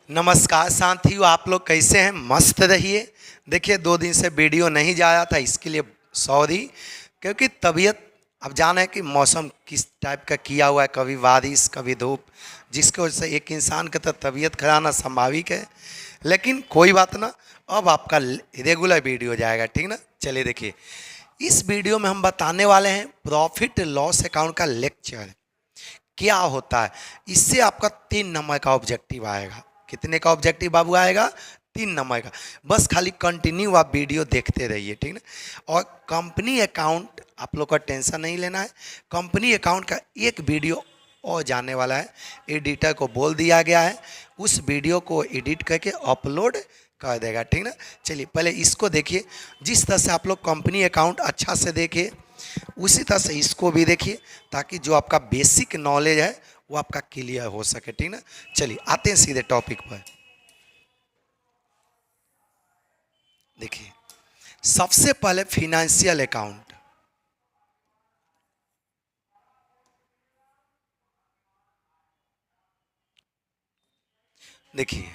नमस्कार साथियों, आप लोग कैसे हैं? मस्त रहिए। देखिए 2 दिन से वीडियो नहीं जा रहा था, इसके लिए सॉरी। क्योंकि तबीयत, अब जाना है कि मौसम किस टाइप का किया हुआ है, कभी बारिश कभी धूप, जिसकी वजह से एक इंसान का तो तबीयत खराब आना स्वाभाविक है। लेकिन कोई बात ना, अब आपका रेगुलर वीडियो जाएगा, ठीक ना। चलिए देखिए, इस वीडियो में हम बताने वाले हैं प्रॉफिट लॉस अकाउंट का लेक्चर क्या होता है। इससे आपका 3 नंबर का ऑब्जेक्टिव आएगा। कितने का ऑब्जेक्टिव बाबू आएगा? 3 नंबर का। बस खाली कंटिन्यू आप वीडियो देखते रहिए, ठीक ना। और कंपनी अकाउंट आप लोग का टेंशन नहीं लेना है। कंपनी अकाउंट का एक वीडियो और जाने वाला है, एडिटर को बोल दिया गया है, उस वीडियो को एडिट करके अपलोड कर देगा, ठीक ना। चलिए पहले इसको देखिए। जिस तरह से आप लोग कंपनी अकाउंट अच्छा से देखिए, उसी तरह से इसको भी देखिए, ताकि जो आपका बेसिक नॉलेज है वो आपका क्लियर हो सके, ठीक ना। चलिए आते हैं सीधे टॉपिक पर। देखिए, सबसे पहले फिनेंशियल अकाउंट। देखिए,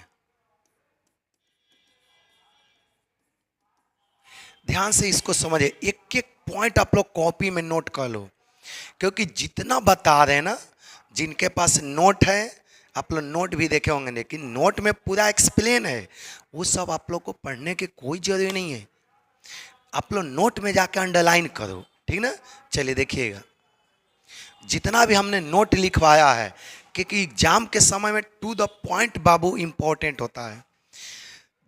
ध्यान से इसको समझिए, एक एक पॉइंट आप लोग कॉपी में नोट कर लो। क्योंकि जितना बता रहे हैं ना, जिनके पास नोट है, आप लोग नोट भी देखे होंगे, लेकिन नोट में पूरा एक्सप्लेन है, वो सब आप लोग को पढ़ने की कोई जरूरी नहीं है। आप लोग नोट में जाकर अंडरलाइन करो, ठीक ना। चलिए देखिएगा, जितना भी हमने नोट लिखवाया है, क्योंकि एग्जाम के समय में टू द पॉइंट बाबू इंपॉर्टेंट होता है।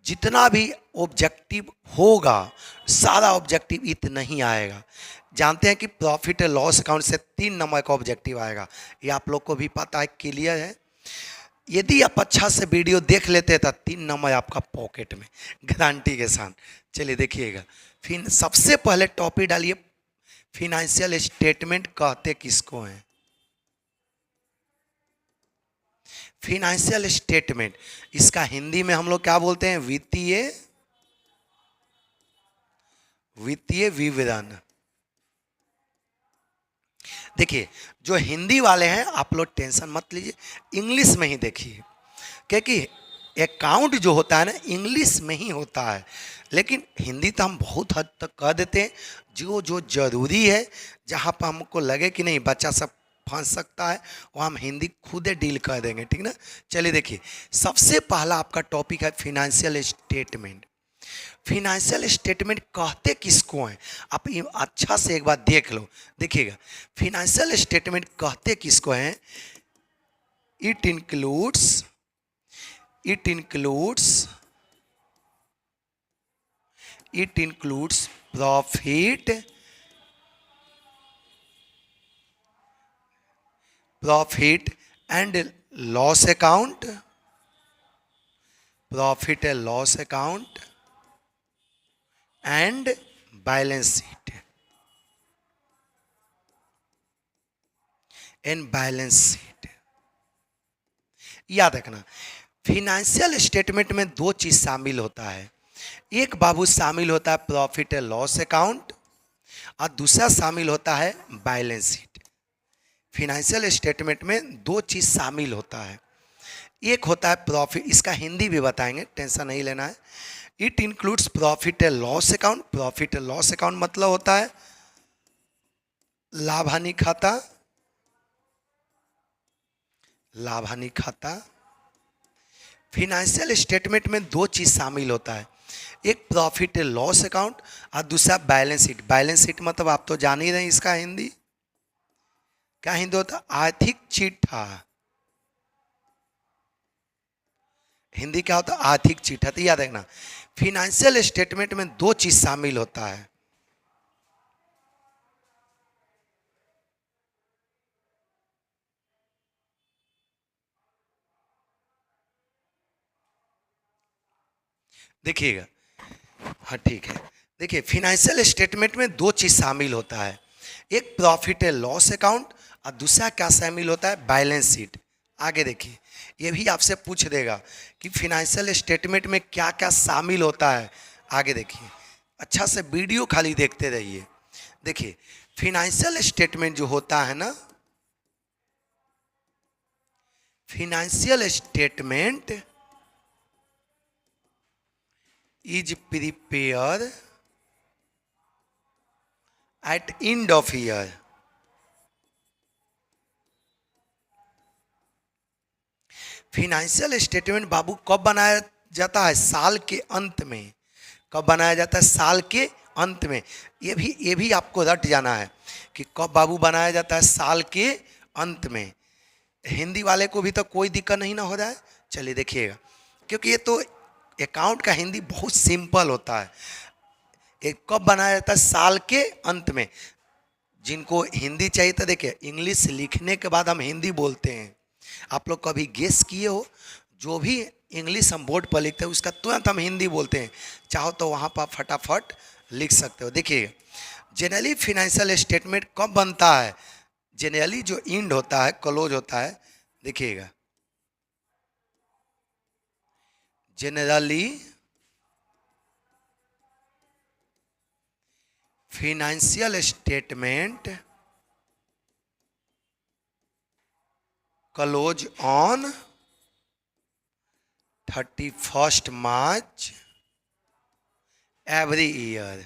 जितना भी ऑब्जेक्टिव होगा, सारा ऑब्जेक्टिव इतना ही आएगा। जानते हैं कि प्रॉफिट एंड लॉस अकाउंट से 3 नंबर का ऑब्जेक्टिव आएगा, ये आप लोग को भी पता है, क्लियर है। यदि आप अच्छा से वीडियो देख लेते तो 3 नंबर आपका पॉकेट में, गारंटी के साथ। चलिए देखिएगा, फिर सबसे पहले टॉपिक डालिए, फिनेंशियल स्टेटमेंट कहते किसको हैं? फिनेंशियल स्टेटमेंट, इसका हिंदी में हम लोग क्या बोलते हैं? वित्तीय वित्तीय विवरण। देखिए, जो हिंदी वाले हैं आप लोग टेंशन मत लीजिए, इंग्लिश में ही देखिए। क्योंकि अकाउंट जो होता है ना, इंग्लिश में ही होता है, लेकिन हिंदी तो हम बहुत हद तक कह देते हैं। जो जो जरूरी है, जहाँ पर हमको लगे कि नहीं बच्चा सब फंस सकता है, वो हम हिंदी खुद डील कर देंगे, ठीक ना। चलिए देखिए, सबसे पहला आपका टॉपिक है फिनेंशियल स्टेटमेंट। फिनेंशियल स्टेटमेंट कहते किसको हैं? आप ये अच्छा से एक बार देख लो। देखिएगा, फिनेंशियल स्टेटमेंट कहते किसको हैं? It includes it includes it includes profit and loss account, profit and loss account and balance sheet and balance sheet। याद रखना, फिनेंशियल स्टेटमेंट में 2 चीज शामिल होता है। एक बाबू शामिल होता है प्रॉफिट एंड लॉस अकाउंट, और दूसरा शामिल होता है बैलेंस शीट। फिनेंशियल स्टेटमेंट में 2 चीज शामिल होता है। एक होता है प्रॉफिट, इसका हिंदी भी बताएंगे, टेंशन नहीं लेना है। It includes profit and loss account. Profit and loss account मतलब होता है लाभ हानि खाता, लाभ हानि खाता। फिनेंशियल स्टेटमेंट में 2 चीज शामिल होता है, एक प्रॉफिट एंड लॉस अकाउंट और दूसरा बैलेंस शीट। बैलेंस शीट मतलब आप तो जान ही रहे हैं, इसका हिंदी क्या हिंदी होता है? आर्थिक चिट्ठा। हिंदी क्या होता है? आर्थिक चिट्ठा। तो याद रखना, फिनेंशियल स्टेटमेंट में 2 चीज शामिल होता है। देखिएगा, हाँ ठीक है। देखिए, फिनेंशियल स्टेटमेंट में 2 चीज शामिल होता है, एक प्रॉफिट एंड लॉस अकाउंट और दूसरा क्या शामिल होता है? Balance sheet. आगे देखिए, ये भी आपसे पूछ देगा कि फिनेंशियल स्टेटमेंट में क्या क्या शामिल होता है। आगे देखिए, अच्छा से वीडियो खाली देखते रहिए। देखिए, फिनेंशियल स्टेटमेंट जो होता है ना, financial statement is prepare at end of year. Financial statement बाबू कब बनाया जाता है? साल के अंत में। कब बनाया जाता है? साल के अंत में। ये भी आपको रट जाना है कि कब बाबू बनाया जाता है? साल के अंत में। हिंदी वाले को भी तो कोई दिक्कत नहीं ना हो जाए। चलिए देखिएगा, क्योंकि ये तो अकाउंट का हिंदी बहुत सिंपल होता है। ये कब बनाया जाता है? साल के अंत में। जिनको हिंदी चाहिए तो देखिए, इंग्लिश लिखने के बाद हम हिंदी बोलते हैं। आप लोग कभी गेस किए हो? जो भी इंग्लिश हम बोर्ड पर लिखते हैं उसका तुरंत हम हिंदी बोलते हैं। चाहो तो वहाँ पर फटाफट लिख सकते हो। देखिए, जनरली फिनेंशियल स्टेटमेंट कब बनता है? जनरली जो एंड होता है, क्लोज होता है, देखिएगा, generally financial statement close on 31st March every year.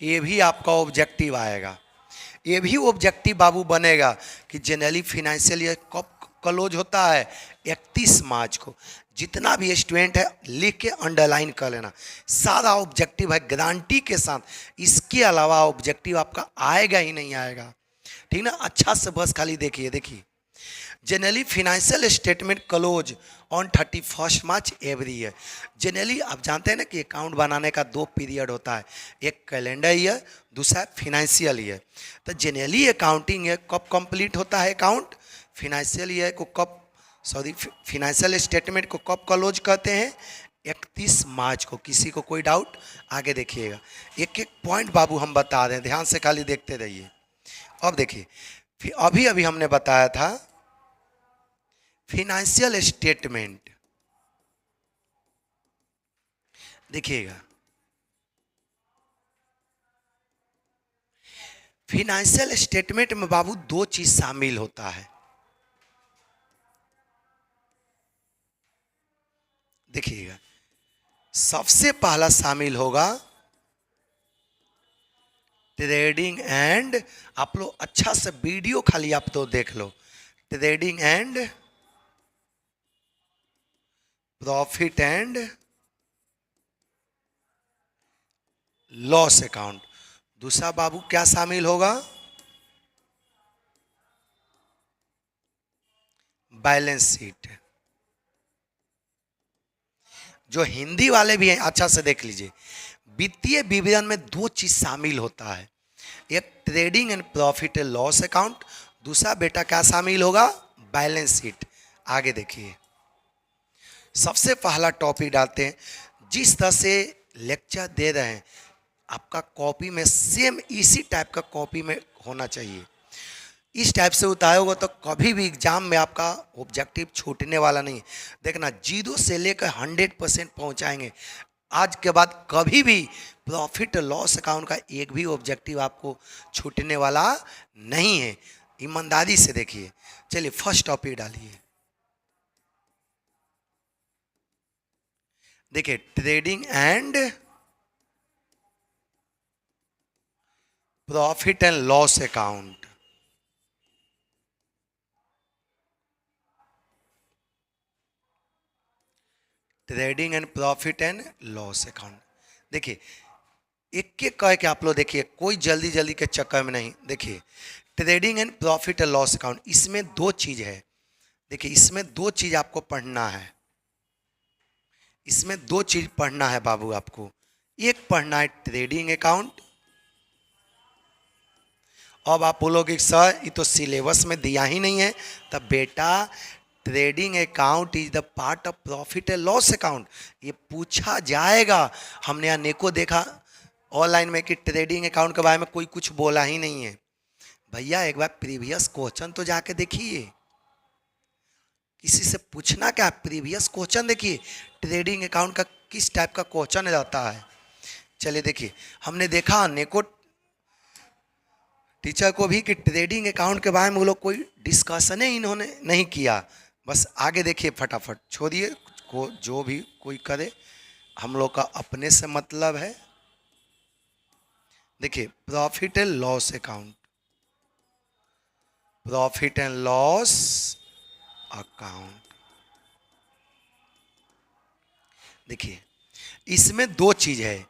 ये भी आपका ऑब्जेक्टिव आएगा। ये भी ऑब्जेक्टिव बाबू बनेगा कि जनरली फिनेंशियल ईयर कब क्लोज होता है? 31 मार्च को। जितना भी स्टूडेंट है लिख के अंडरलाइन कर लेना। सारा ऑब्जेक्टिव है गारंटी के साथ। इसके अलावा ऑब्जेक्टिव आपका आएगा ही नहीं आएगा, ठीक ना? अच्छा से बस खाली देखिए। देखिए, generally financial statement close on 31st March every year. Generally आप जानते हैं ना कि अकाउंट बनाने का 2 पीरियड होता है, एक कैलेंडर ईयर, दूसरा फिनेंशियल ईयर। तो जनरली अकाउंटिंग ईयर कब कंप्लीट होता है? अकाउंट फिनेंशियल ईयर को कब, फिनेंशियल स्टेटमेंट को कब क्लोज करते हैं? 31 मार्च को। किसी को कोई डाउट? आगे देखिएगा, एक एक पॉइंट बाबू हम बता रहे हैं, ध्यान से खाली देखते रहिए। अब देखिए, अभी अभी हमने बताया था फिनेंशियल स्टेटमेंट। देखिएगा, फिनेंशियल स्टेटमेंट में बाबू 2 चीज शामिल होता है। देखिएगा, सबसे पहला शामिल होगा ट्रेडिंग एंड, आप लोग अच्छा से वीडियो खाली आप तो देख लो, trading and profit and loss account. दूसरा बाबू क्या शामिल होगा? Balance sheet. जो हिंदी वाले भी हैं अच्छा से देख लीजिए, वित्तीय विवरण में 2 चीज शामिल होता है, एक trading and profit and loss account, दूसरा बेटा क्या शामिल होगा? Balance sheet. आगे देखिए, सबसे पहला टॉपिक डालते हैं। जिस तरह से लेक्चर दे रहे हैं आपका कॉपी में सेम इसी टाइप का कॉपी में होना चाहिए। इस टाइप से उतारोगे तो कभी भी एग्जाम में आपका ऑब्जेक्टिव छूटने वाला नहीं। देखना, 0 से लेकर 100% पहुंचाएंगे। आज के बाद कभी भी प्रॉफिट लॉस अकाउंट का एक भी ऑब्जेक्टिव आपको छूटने वाला नहीं है। ईमानदारी से देखिए। चलिए फर्स्ट टॉपिक डालिए। देखिए, trading and profit and loss account. Trading and profit and loss account. देखिए, एक एक कह के आप लोग देखिए, कोई जल्दी जल्दी के चक्कर में नहीं। देखिए, trading and profit and loss account, इसमें 2 चीज है। देखिए, इसमें 2 चीज आपको पढ़ना है। इसमें 2 चीज पढ़ना है बाबू आपको। एक पढ़ना है ट्रेडिंग अकाउंट। अब आप बोलोगे सर ये तो सिलेबस में दिया ही नहीं है। तब बेटा, trading account is the part of profit and loss account. ये पूछा जाएगा। हमने अनेकों देखा ऑनलाइन में कि ट्रेडिंग अकाउंट के बारे में कोई कुछ बोला ही नहीं है। भैया एक बार प्रीवियस क्वेश्चन तो जाके देखिए। किसी से पूछना क्या, प्रीवियस क्वेश्चन देखिए, ट्रेडिंग अकाउंट का किस टाइप का क्वेश्चन रहता है। चलिए देखिए, हमने देखा अनेकों टीचर को भी कि ट्रेडिंग अकाउंट के बारे में वो लोग कोई डिस्कशन ही इन्होंने नहीं किया। बस आगे देखिए फटाफट, छोड़िए को जो भी कोई करे, हम लोग का अपने से मतलब है। देखिए profit and loss account, profit and loss account. देखिए इसमें दो चीज है,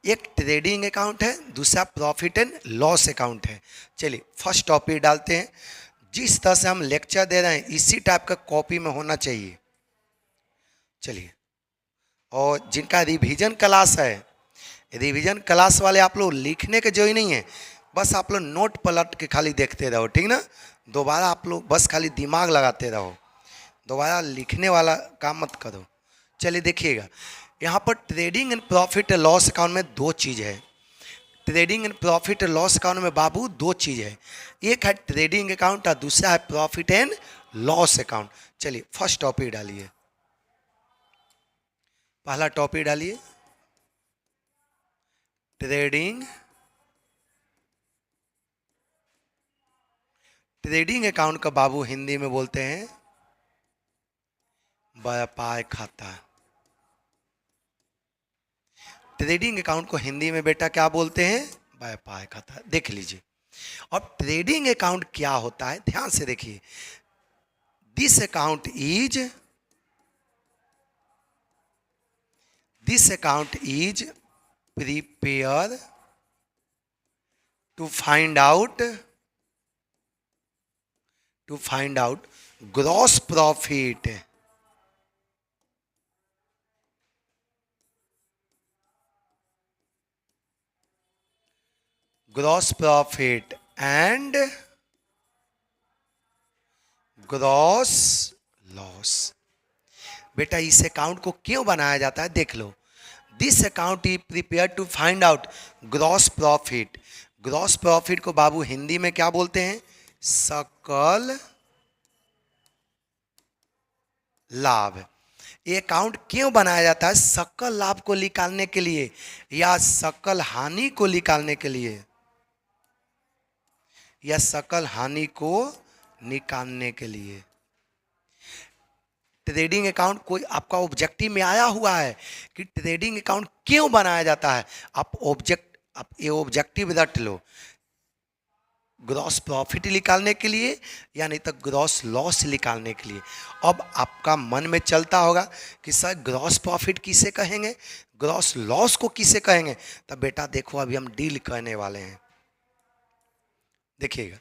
एक ट्रेडिंग अकाउंट है, दूसरा प्रॉफिट एंड लॉस अकाउंट है। चलिए फर्स्ट टॉपिक डालते हैं। जिस तरह से हम लेक्चर दे रहे हैं इसी टाइप का कॉपी में होना चाहिए। चलिए, और जिनका रिवीजन क्लास है, रिवीजन क्लास वाले आप लोग लिखने के जो ही नहीं है, बस आप लोग नोट पलट के खाली देखते रहो, ठीक ना। दोबारा आप लोग बस खाली दिमाग लगाते रहो, दोबारा लिखने वाला काम मत करो। चलिए देखिएगा, यहाँ पर trading and profit and loss account में दो चीज़ है। Trading and profit and loss account में बाबू दो चीज़ है, एक है ट्रेडिंग अकाउंट और दूसरा है प्रॉफिट एंड लॉस अकाउंट। चलिए फर्स्ट टॉपिक डालिए, पहला टॉपिक डालिए, ट्रेडिंग, ट्रेडिंग अकाउंट का बाबू हिंदी में बोलते हैं व्यापार खाता। ट्रेडिंग अकाउंट को हिंदी में बेटा क्या बोलते हैं? व्यापार खाता। देख लीजिए, और ट्रेडिंग अकाउंट क्या होता है ध्यान से देखिए। This account is prepare to find out gross profit, gross profit and gross loss. बेटा इस अकाउंट को क्यों बनाया जाता है देख लो। This account is prepare to find out gross profit. Gross profit को बाबू हिंदी में क्या बोलते हैं? सकल लाभ। ये अकाउंट क्यों बनाया जाता है? सकल लाभ को निकालने के लिए या सकल हानि को निकालने के लिए, या सकल हानि को निकालने के लिए। ट्रेडिंग अकाउंट कोई आपका ऑब्जेक्टिव में आया हुआ है कि ट्रेडिंग अकाउंट क्यों बनाया जाता है? आप ये ऑब्जेक्टिव रट लो, ग्रॉस प्रॉफिट निकालने के लिए या नहीं तो ग्रॉस लॉस निकालने के लिए। अब आपका मन में चलता होगा कि सर ग्रॉस प्रॉफिट किसे कहेंगे, ग्रॉस लॉस को किसे कहेंगे? तब बेटा देखो अभी हम डील करने वाले हैं, देखिएगा।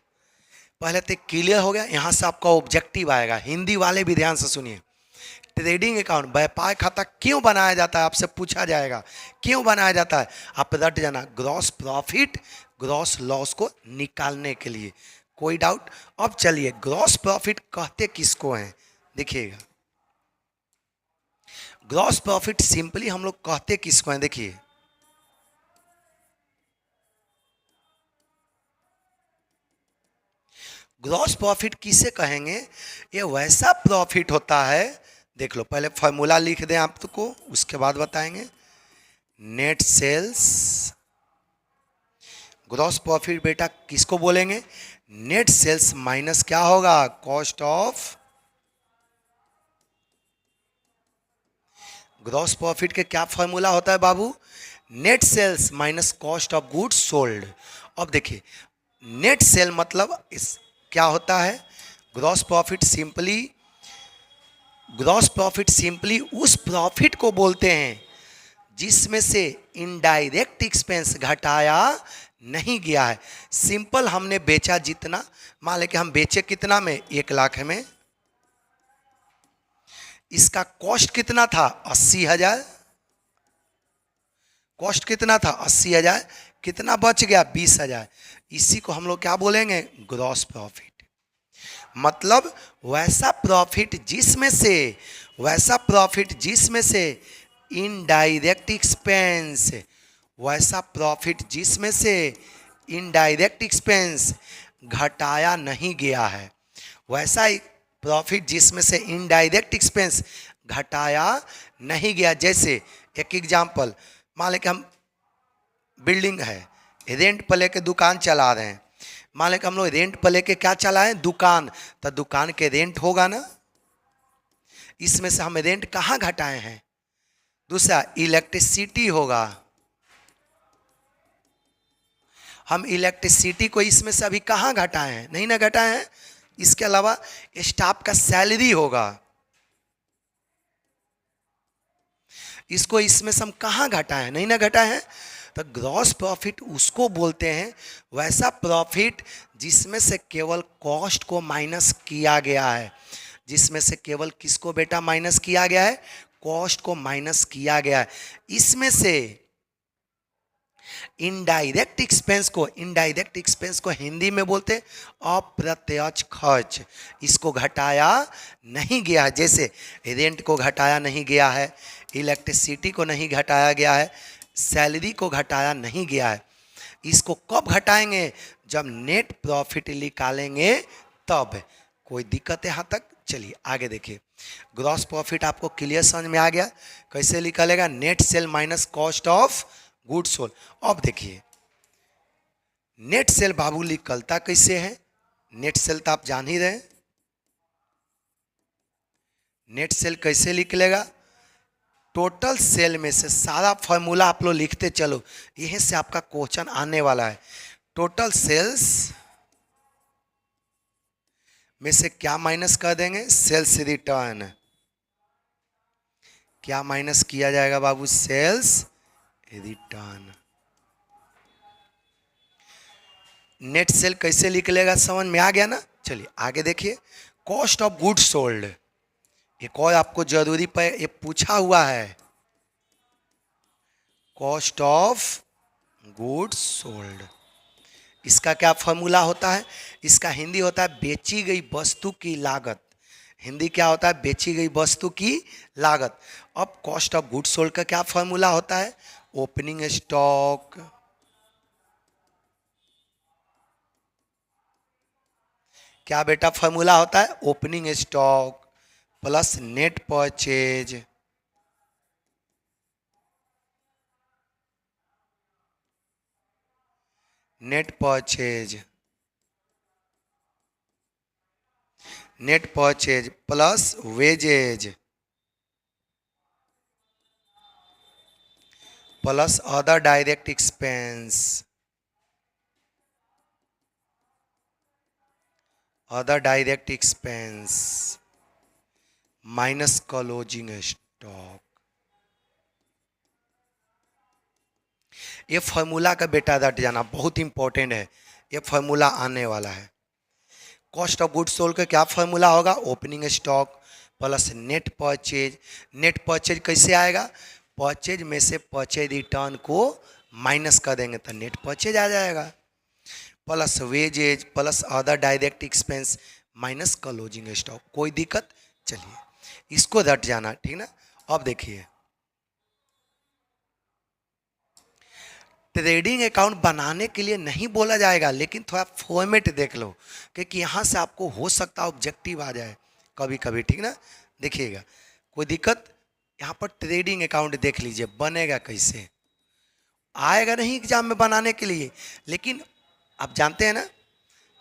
पहले तो क्लियर हो गया, यहां से आपका ऑब्जेक्टिव आएगा। हिंदी वाले भी ध्यान से सुनिए। ट्रेडिंग अकाउंट व्यापार खाता क्यों बनाया जाता है आपसे पूछा जाएगा, क्यों बनाया जाता है? आप रट जाना, ग्रॉस प्रॉफिट ग्रॉस लॉस को निकालने के लिए। कोई डाउट? अब चलिए, ग्रॉस प्रॉफिट कहते किसको हैं देखिएगा। ग्रॉस प्रॉफिट सिंपली हम लोग कहते किसको हैं देखिए। ग्रॉस प्रॉफिट किसे कहेंगे? ये वैसा प्रॉफिट होता है, देख लो पहले फॉर्मूला लिख दें आपको, उसके बाद बताएंगे। नेट सेल्स, ग्रॉस प्रॉफिट बेटा किसको बोलेंगे? नेट सेल्स माइनस क्या होगा? Cost of. ग्रॉस प्रॉफिट के क्या फॉर्मूला होता है बाबू? Net sales minus cost of goods sold. अब देखिए, नेट सेल मतलब इस क्या होता है? ग्रॉस प्रॉफिट सिंपली उस प्रॉफिट को बोलते हैं जिसमें से इनडायरेक्ट एक्सपेंस घटाया नहीं गया है। सिंपल, हमने बेचा जितना, मान लें कि हम बेचे कितना में? 1,00,000 में। इसका कॉस्ट कितना था? 80,000। कॉस्ट कितना था? 80,000। कितना बच गया? 20,000। इसी को हम लोग क्या बोलेंगे? Gross profit. मतलब वैसा प्रॉफिट जिसमें से इनडायरेक्ट एक्सपेंस, वैसा प्रॉफिट जिसमें से इनडायरेक्ट एक्सपेंस घटाया नहीं गया है, वैसा प्रॉफिट जिसमें से इनडायरेक्ट एक्सपेंस घटाया नहीं गया। जैसे एक एग्जांपल, मान लें कि हम बिल्डिंग है, रेंट पर लेके दुकान चला रहे हैं। मान लें कि हम लोग रेंट पर लेके क्या चलाएं? दुकान। तो दुकान के रेंट होगा ना। इसमें से हम रेंट कहाँ घटाए हैं? दूसरा इलेक्ट्रिसिटी होगा, हम इलेक्ट्रिसिटी को इसमें से अभी कहाँ घटाए हैं? नहीं ना घटाए हैं। इसके अलावा स्टाफ का सैलरी होगा, इसको इसमें से हम कहाँ घटाए हैं? नहीं ना घटाए हैं। तो ग्रॉस प्रॉफिट उसको बोलते हैं, वैसा प्रॉफिट जिसमें से केवल कॉस्ट को माइनस किया गया है, जिसमें से केवल किसको बेटा माइनस किया गया है? कॉस्ट को माइनस किया गया है। इसमें से इनडायरेक्ट एक्सपेंस को हिंदी में बोलते अप्रत्यक्ष खर्च, इसको घटाया नहीं गया है। जैसे रेंट को घटाया नहीं गया है, इलेक्ट्रिसिटी को नहीं घटाया गया है, सैलरी को घटाया नहीं गया है। इसको कब घटाएंगे? जब नेट प्रॉफिट निकालेंगे तब। कोई दिक्कत है यहाँ तक? चलिए आगे देखिए। ग्रॉस प्रॉफिट आपको क्लियर समझ में आ गया कैसे निकालेगा? Net cell minus cost of good sold. अब देखिए नेट सेल बाबू निकलता कैसे है? नेट सेल तो आप जान ही रहे। नेट सेल कैसे निकलेगा? टोटल सेल में से सारा फॉर्मूला आप लोग लिखते चलो, यहीं से आपका क्वेश्चन आने वाला है। टोटल सेल्स में से क्या माइनस कर देंगे? Sales return. क्या माइनस किया जाएगा बाबू? Sales return. नेट सेल कैसे निकलेगा समझ में आ गया ना? चलिए आगे देखिए। कॉस्ट ऑफ गुड सोल्ड, एक और आपको जरूरी पर ये पूछा हुआ है। कॉस्ट ऑफ गुड सोल्ड, इसका क्या फॉर्मूला होता है? इसका हिंदी होता है बेची गई वस्तु की लागत। हिंदी क्या होता है? बेची गई वस्तु की लागत। अब कॉस्ट ऑफ गुड सोल्ड का क्या फॉर्मूला होता है? ओपनिंग स्टॉक क्या बेटा फॉर्मूला होता है? Opening stock plus net purchase net purchase plus wages plus other direct expense, minus closing stock. ये फॉर्मूला का बेटा रट जाना बहुत इंपॉर्टेंट है, ये फॉर्मूला आने वाला है। कॉस्ट ऑफ गुड सोल्ड का क्या फॉर्मूला होगा? Opening stock plus net purchase. Net purchase कैसे आएगा? परचेज में से परचेज रिटर्न को माइनस कर देंगे तो नेट परचेज आ जाएगा, plus wages plus other direct expense minus closing stock. कोई दिक्कत? चलिए इसको रट जाना, ठीक ना। अब देखिए ट्रेडिंग अकाउंट बनाने के लिए नहीं बोला जाएगा, लेकिन थोड़ा फॉर्मेट देख लो, क्योंकि यहाँ से आपको हो सकता ऑब्जेक्टिव आ जाए कभी कभी, ठीक ना। देखिएगा कोई दिक्कत? यहाँ पर ट्रेडिंग अकाउंट देख लीजिए बनेगा कैसे। आएगा नहीं एग्जाम में बनाने के लिए, लेकिन आप जानते हैं ना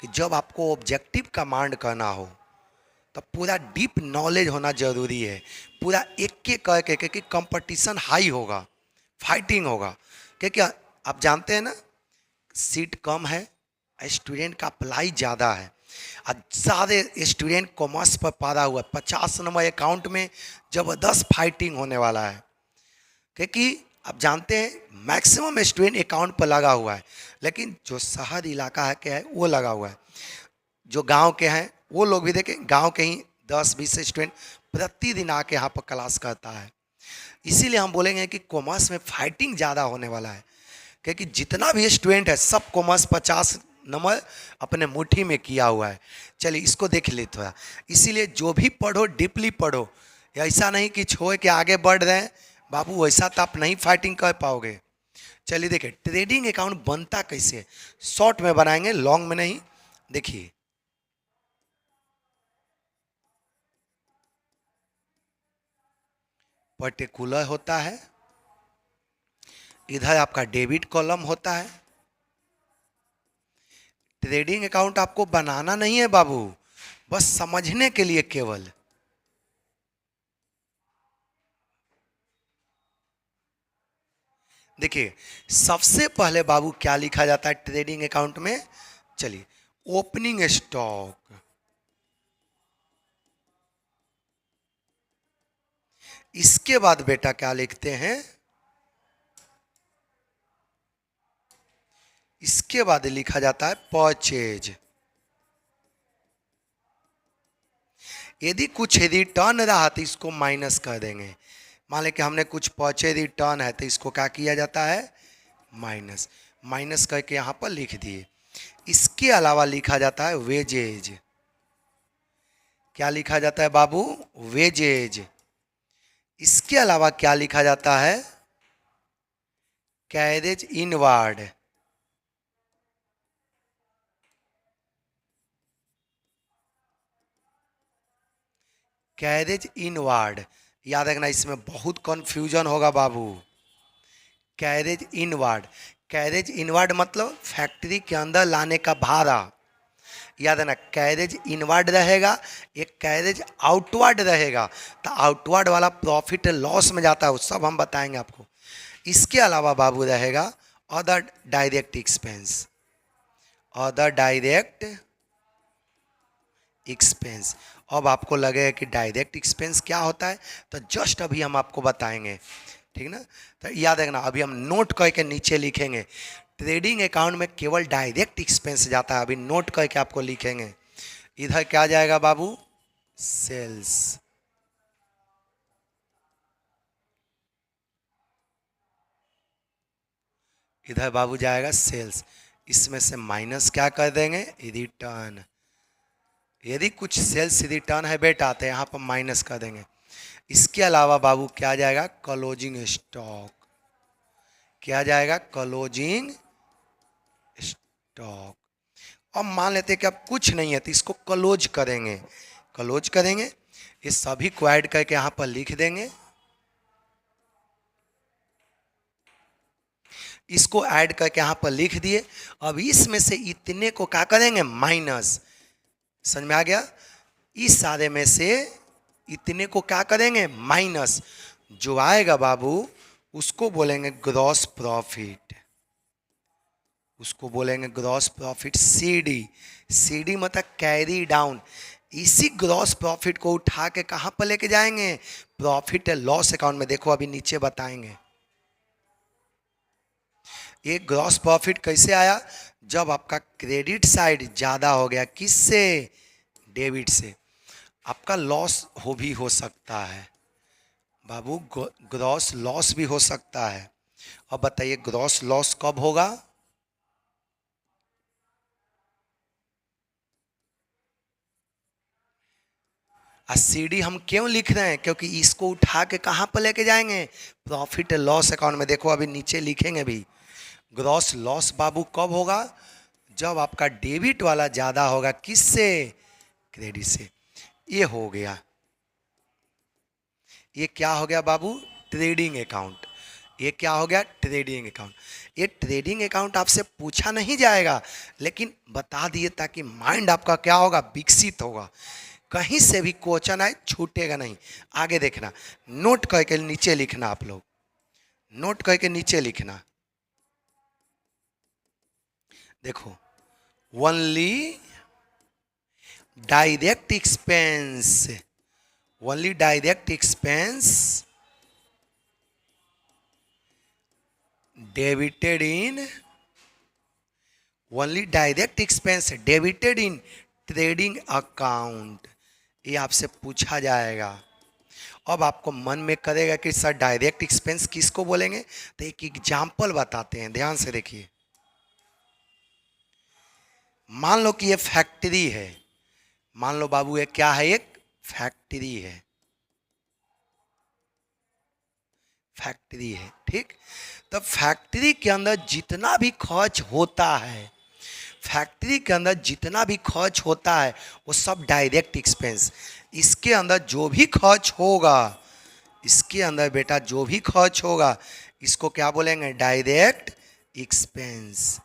कि जब आपको ऑब्जेक्टिव कमांड करना हो तब पूरा डीप नॉलेज होना जरूरी है, पूरा एक एक करके, क्योंकि कंपटीशन हाई होगा, फाइटिंग होगा। क्योंकि आप जानते हैं ना सीट कम है, स्टूडेंट का अप्लाई ज़्यादा है, और सारे स्टूडेंट कॉमर्स पर पारा हुआ है। 50 नंबर अकाउंट में ज़बरदस्त फाइटिंग होने वाला है, क्योंकि आप जानते हैं मैक्सिमम स्टूडेंट अकाउंट पर लगा हुआ है, लेकिन जो शहर इलाका है क्या है वो लगा हुआ है। जो गांव के हैं वो लोग भी देखें, गांव के ही 10-20 स्टूडेंट प्रतिदिन आके यहाँ पर क्लास करता है। इसीलिए हम बोलेंगे कि कॉमर्स में फाइटिंग ज़्यादा होने वाला है, क्योंकि जितना भी स्टूडेंट है सब कॉमर्स 50 नंबर अपने मुट्ठी में किया हुआ है। चलिए इसको देख ले थोड़ा। इसीलिए जो भी पढ़ो डीपली पढ़ो, ऐसा नहीं कि छोड़ के आगे बढ़ रहे हैं बाबू, वैसा तो आप नहीं फाइटिंग कर पाओगे। चलिए देखिए ट्रेडिंग अकाउंट बनता कैसे है, शॉर्ट में बनाएंगे लॉन्ग में नहीं। देखिए पर्टिकुलर होता है, इधर आपका डेबिट कॉलम होता है। ट्रेडिंग अकाउंट आपको बनाना नहीं है बाबू, बस समझने के लिए केवल। देखिए सबसे पहले बाबू क्या लिखा जाता है ट्रेडिंग अकाउंट में, चलिए ओपनिंग स्टॉक, इसके बाद बेटा क्या लिखते हैं, इसके बाद लिखा जाता है परचेज। यदि कुछ रिटर्न रहा तो इसको माइनस कर देंगे। मान लें कि हमने कुछ परचेज रिटर्न है तो इसको क्या किया जाता है, माइनस, माइनस करके यहाँ पर लिख दिए। इसके अलावा लिखा जाता है वेजेज। क्या लिखा जाता है बाबू, वेजेज। इसके अलावा क्या लिखा जाता है, कैरेज इनवार्ड। कैरेज इनवार्ड, याद रखना इसमें बहुत कंफ्यूजन होगा बाबू। कैरेज इनवार्ड, कैरेज इनवार्ड मतलब फैक्ट्री के अंदर लाने का भाड़ा। याद है ना, कैरेज इनवार्ड रहेगा, एक कैरेज आउटवर्ड रहेगा। तो आउटवर्ड वाला प्रॉफिट लॉस में जाता है, वो सब हम बताएंगे आपको। इसके अलावा बाबू रहेगा other direct expense, other direct expense. अब आपको लगेगा कि डायरेक्ट एक्सपेंस क्या होता है, तो जस्ट अभी हम आपको बताएंगे, ठीक ना। तो याद रखना, अभी हम नोट करके नीचे लिखेंगे। ट्रेडिंग अकाउंट में केवल डायरेक्ट एक्सपेंस जाता है, अभी नोट करके आपको लिखेंगे। इधर क्या जाएगा बाबू, सेल्स। इधर बाबू जाएगा सेल्स, इसमें से माइनस क्या कर देंगे, रिटर्न। यदि कुछ सेल्स रिटर्न है बेटा तो यहाँ पर माइनस कर देंगे। इसके अलावा बाबू क्या जाएगा, क्लोजिंग स्टॉक। क्या जाएगा, क्लोजिंग स्टॉक। अब मान लेते हैं कि अब कुछ नहीं है तो इसको क्लोज करेंगे, क्लोज करेंगे। ये सभी को ऐड करके यहाँ पर लिख देंगे, इसको ऐड करके यहाँ पर लिख दिए। अब इसमें से इतने को क्या करेंगे, माइनस। समझ में आ गया, इस सारे में से इतने को क्या करेंगे, माइनस। जो आएगा बाबू उसको बोलेंगे ग्रॉस प्रॉफिट, उसको बोलेंगे ग्रॉस प्रॉफिट, सीडी। सीडी मतलब कैरी डाउन। इसी ग्रॉस प्रॉफिट को उठा के कहाँ पर लेके जाएंगे, प्रॉफिट एंड लॉस अकाउंट में। देखो अभी नीचे बताएंगे। ये ग्रॉस प्रॉफिट कैसे आया, जब आपका क्रेडिट साइड ज़्यादा हो गया, किससे, डेबिट से। आपका लॉस हो सकता है बाबू, ग्रॉस लॉस भी हो सकता है। अब बताइए ग्रॉस लॉस कब होगा, सीडी हम क्यों लिख रहे हैं, क्योंकि इसको उठा के कहाँ पर लेके जाएंगे, प्रॉफिट लॉस अकाउंट में। देखो अभी नीचे लिखेंगे भी, ग्रॉस लॉस बाबू कब होगा, जब आपका डेबिट वाला ज़्यादा होगा, किससे, क्रेडिट से। ये हो गया, ये क्या हो गया बाबू, ट्रेडिंग अकाउंट। ये क्या हो गया, ट्रेडिंग अकाउंट। ये ट्रेडिंग अकाउंट आपसे पूछा नहीं जाएगा, लेकिन बता दिए ताकि माइंड आपका क्या होगा, विकसित होगा। कहीं से भी क्वेश्चन आए छूटेगा नहीं। आगे देखना, नोट करके नीचे लिखना, आप लोग नोट करके नीचे लिखना। देखो, only direct expense, only direct expense debited in, only direct expense debited in trading account. ये आपसे पूछा जाएगा। अब आपको मन में करेगा कि सर डायरेक्ट एक्सपेंस किसको बोलेंगे, तो एक एग्जाम्पल बताते हैं, ध्यान से देखिए। मान लो कि ये फैक्ट्री है, मान लो बाबू ये क्या है, एक फैक्ट्री है, फैक्ट्री है, ठीक। तो फैक्ट्री के अंदर जितना भी खर्च होता है, फैक्ट्री के अंदर जितना भी खर्च होता है वो सब डायरेक्ट एक्सपेंस। इसके अंदर जो भी खर्च होगा, इसके अंदर बेटा जो भी खर्च होगा, इसको क्या बोलेंगे, डायरेक्ट एक्सपेंस।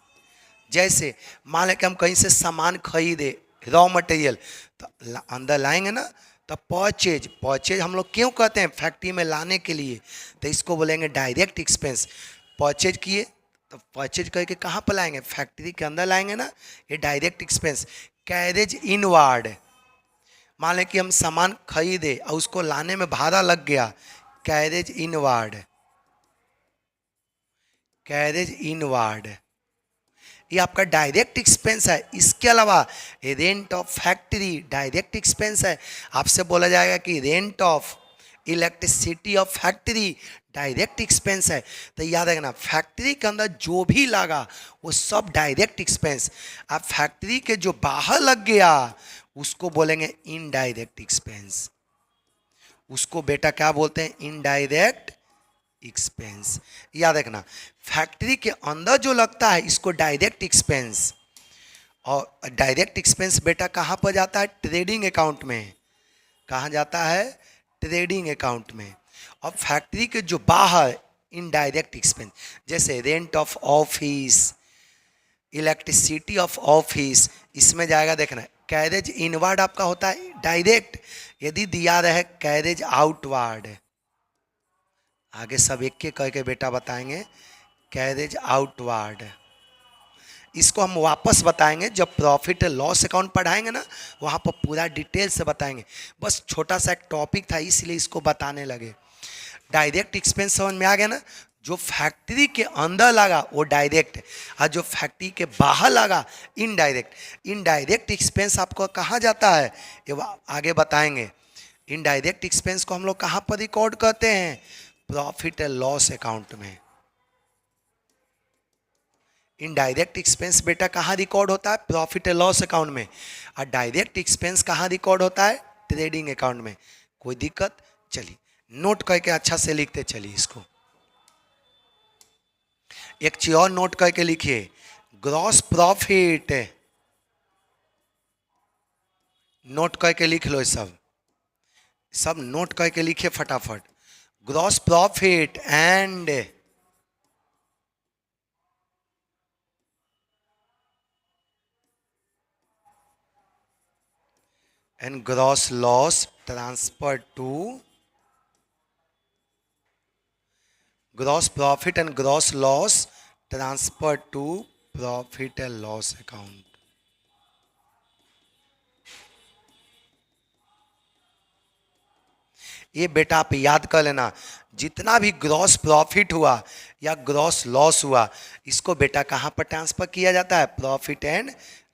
जैसे मान लें कि हम कहीं से सामान खरीदे, रॉ मटेरियल, तो अंदर लाएंगे ना, तो परचेज, परचेज हम लोग क्यों कहते हैं, फैक्ट्री में लाने के लिए, तो इसको बोलेंगे डायरेक्ट एक्सपेंस। परचेज किए तो परचेज करके कहाँ पर लाएंगे, फैक्ट्री के अंदर लाएंगे ना, ये डायरेक्ट एक्सपेंस। कैरेज इनवार्ड, मान लें कि हम सामान खरीदे और उसको लाने में भाड़ा लग गया, कैरेज इनवार्ड, कैरेज इनवार्ड, ये आपका डायरेक्ट एक्सपेंस है। इसके अलावा rent of factory direct expense है। आपसे बोला जाएगा कि rent of elasticity of factory direct expense है, तो याद रखना फैक्ट्री के अंदर जो भी लगा वो सब डायरेक्ट एक्सपेंस। अब फैक्ट्री के जो बाहर लग गया उसको बोलेंगे इनडायरेक्ट एक्सपेंस, उसको बेटा क्या बोलते हैं, इनडायरेक्ट एक्सपेंस। याद रखना फैक्ट्री के अंदर जो लगता है इसको डायरेक्ट एक्सपेंस, और डायरेक्ट एक्सपेंस बेटा कहाँ पर जाता है, ट्रेडिंग अकाउंट में। कहाँ जाता है, ट्रेडिंग अकाउंट में। और फैक्ट्री के जो बाहर इनडायरेक्ट एक्सपेंस, जैसे rent of office, elasticity of office, इसमें जाएगा। देखना कैरेज इनवर्ड आपका होता है डायरेक्ट, यदि दिया रहे कैरेज आउटवर्ड, आगे सब एक के करके बेटा बताएंगे। कैरेज आउटवर्ड इसको हम वापस बताएंगे जब प्रॉफिट लॉस अकाउंट पढ़ाएंगे ना, वहाँ पर पूरा डिटेल से बताएंगे। बस छोटा सा एक टॉपिक था इसलिए इसको बताने लगे। डायरेक्ट एक्सपेंस समझ में आ गया ना, जो फैक्ट्री के अंदर लगा वो डायरेक्ट, और जो फैक्ट्री के बाहर लगा इनडायरेक्ट। इनडायरेक्ट एक्सपेंस आपको कहाँ जाता है ये आगे बताएंगे। इनडायरेक्ट एक्सपेंस को हम लोग कहाँ पर रिकॉर्ड करते हैं, प्रॉफिट एंड लॉस अकाउंट में। इनडायरेक्ट एक्सपेंस बेटा कहाँ रिकॉर्ड होता है, प्रॉफिट एंड लॉस अकाउंट में। और डायरेक्ट एक्सपेंस कहाँ रिकॉर्ड होता है, ट्रेडिंग अकाउंट में। कोई दिक्कत, चलिए नोट करके अच्छा से लिखते चलिए इसको। एक चीज और नोट करके लिखिए, ग्रॉस प्रॉफिट, नोट करके लिख लो, सब नोट करके लिखिए फटाफट। Gross profit and gross loss transferred to gross profit and gross loss transferred to profit and loss account। ये बेटा आप याद कर लेना, जितना भी ग्रॉस प्रॉफिट हुआ या ग्रॉस लॉस हुआ इसको बेटा कहाँ पर ट्रांसफर किया जाता है, प्रॉफिट एंड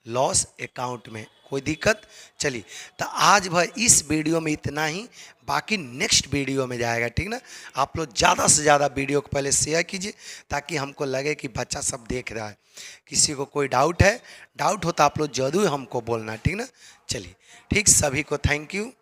लॉस अकाउंट में। कोई दिक्कत, चलिए तो आज भाई इस वीडियो में इतना ही, बाकी नेक्स्ट वीडियो में जाएगा, ठीक ना। आप लोग ज़्यादा से ज़्यादा वीडियो को पहले शेयर कीजिए ताकि हमको लगे कि बच्चा सब देख रहा है। किसी को कोई डाउट है, डाउट हो तो आप लोग जरूर हमको बोलना, ठीक ना। चलिए ठीक, सभी को थैंक यू।